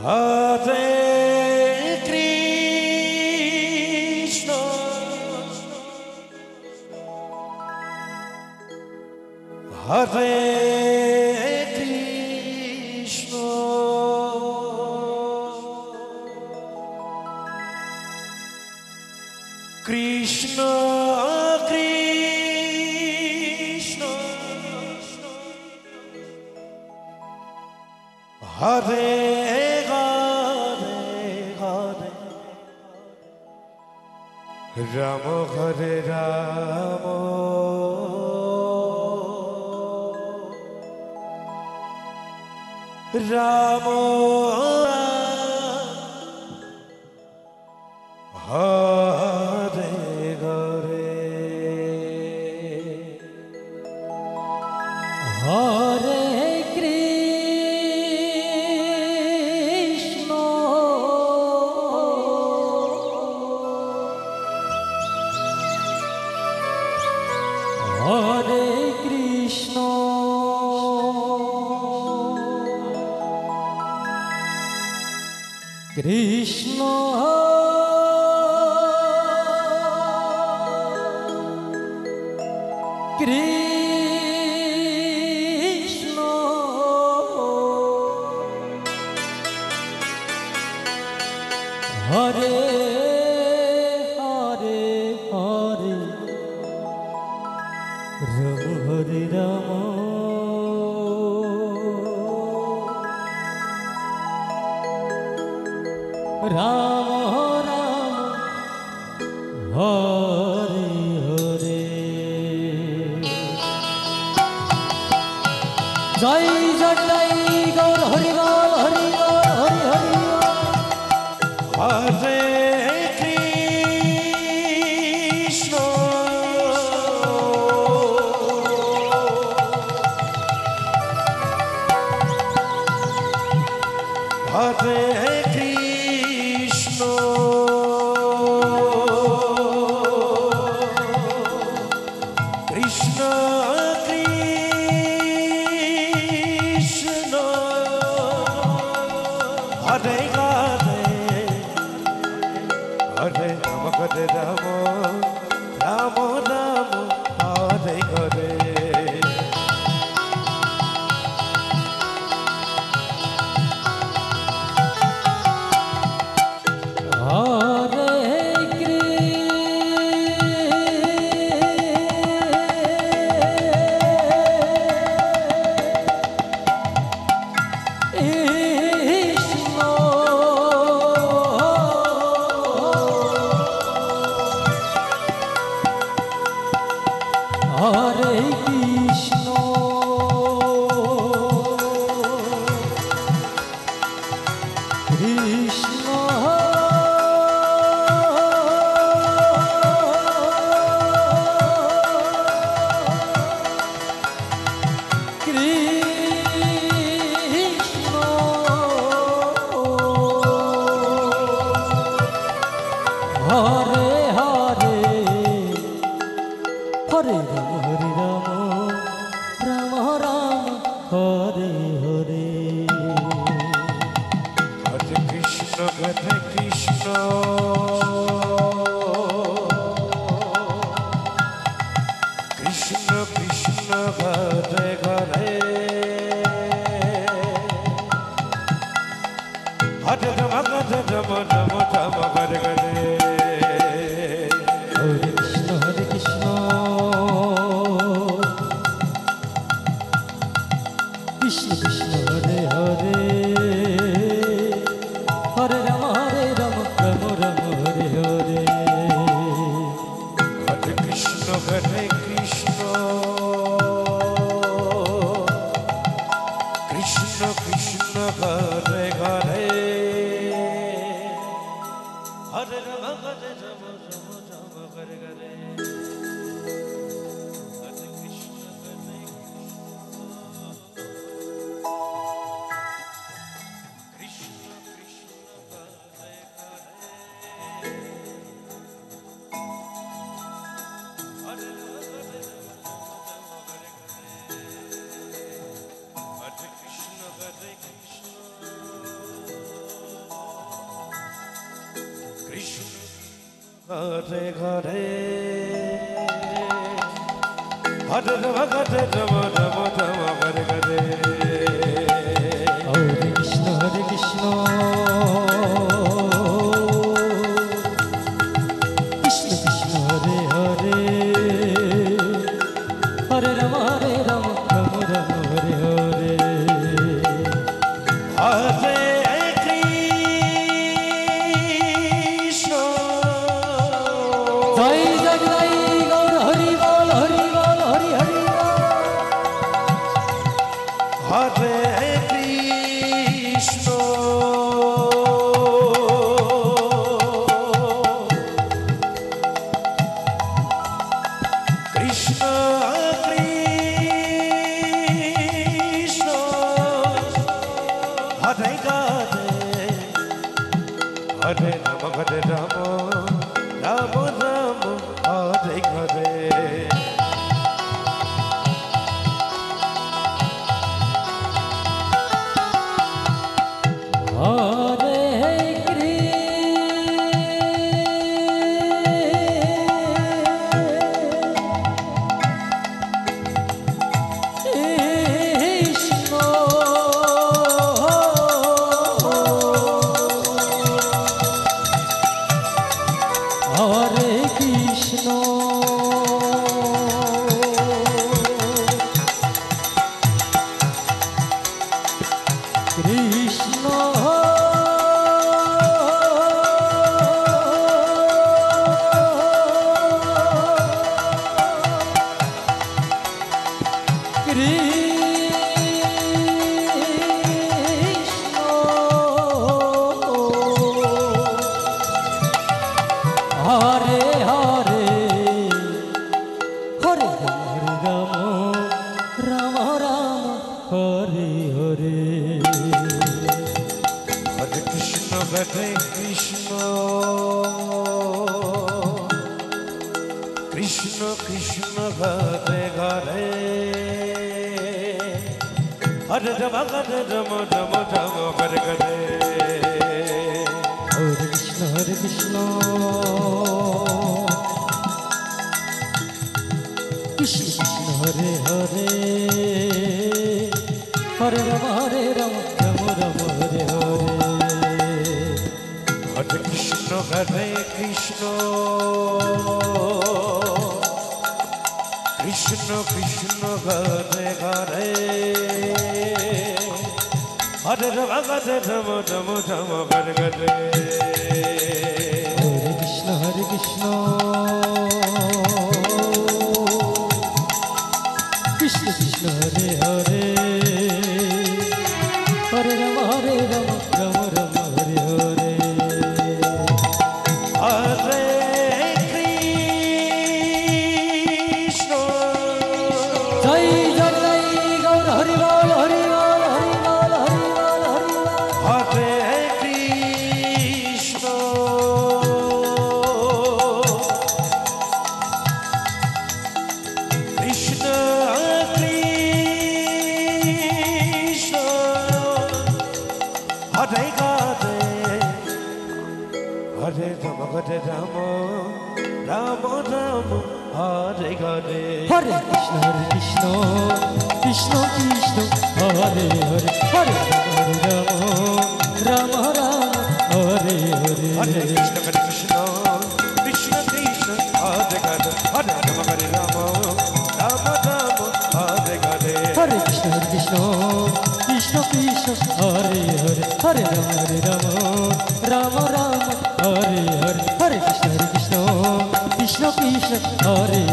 Hare Krishna, Hare Krishna, Krishna Krishna, Hare Rama Hare Rama, Rama Hare Hare, Hare Krishna, Hare Krishna, Krishna Krishna, Hare Hare Hare, Rama Hare Rama, Rama Rama, Hare Hare। জয় জটাই গৌর হরি বল হরি বল Hari Hari Hare Krishna, Hare Krishna, Krishna Krishna, Hare Hare, Hare Rama Hare Rama, Rama Rama Hare Hare, Hare Krishna, Hare Krishna, Krishna Hare Hare, Hare Rama, Rama Rama, Hare Hare, Hare Krishna, Hare Krishna, Krishna Krishna, Hare Hare, Hare Rama, Hare Rama, Rama Rama, Hare Hare, Hare Krishna, Hare Krishna, Krishna Krishna, Hare Hare, Hare Rama, Rama Rama, Hare Hare, Hare Krishna, Hare Krishna, Krishna Krishna, Hare Hare, Hare Rama, ঘরে ঘরে হরে রাম ঘরে রাম রাম রাম ঘরে ঘরে হরে কৃষ্ণ কৃষ্ণ কৃষ্ণ হরে হরে হরে রাম রাম রাম হরে হরে হরে কৃষ্ণ জয় জয় গৌর হরি বল হরি বল হরি হরি হরে কৃষ্ণ কৃষ্ণ কৃষ্ণ হরে রাধে হরে রাম রাম রাম হরে হরে হরে কৃষ্ণ হরে কৃষ্ণ কৃষ্ণ কৃষ্ণ হরে হরে হরে হরে রাম রাম রাম হরে হরে হরে কৃষ্ণ কৃষ্ণ কৃষ্ণ ঘরে ঘরে হরে রাম রাম রাম রাম ঘরে ঘরে হরে কৃষ্ণ কৃষ্ণ কৃষ্ণ হরে হরে হরে রাম রাম রাম হরে হরে হরে কৃষ্ণ কৃষ্ণ কৃষ্ণ কৃষ্ণ ঘরে ঘরে হরে রাম রাম রাম রাম ঘরে ঘরে হরে কৃষ্ণ কৃষ্ণ কৃষ্ণ হরে হরে হরে রাম রাম রাম হরে হরে হরে কৃষ্ণ জয় জয় গৌর হরি বল হরি বল হরি বল হরি বল হরি বল হরে কৃষ্ণ কৃষ্ণ কৃষ্ণ হরে রাধে হরে রাম রাম রাম হরে হরে হরে কৃষ্ণ কৃষ্ণ কৃষ্ণ হরে হরে হরে রাম রাম রাম হরে হরে হরে কৃষ্ণ কৃষ্ণ কৃষ্ণ কৃষ্ণ হরে হরে হরে রাম রাম রাম হরে হরে হরে কৃষ্ণ কৃষ্ণ কৃষ্ণ হরে হরে হরে রাম রাম রাম হরে হরে হরে কৃষ্ণ কৃষ্ণ কৃষ্ণ কৃষ্ণ হরে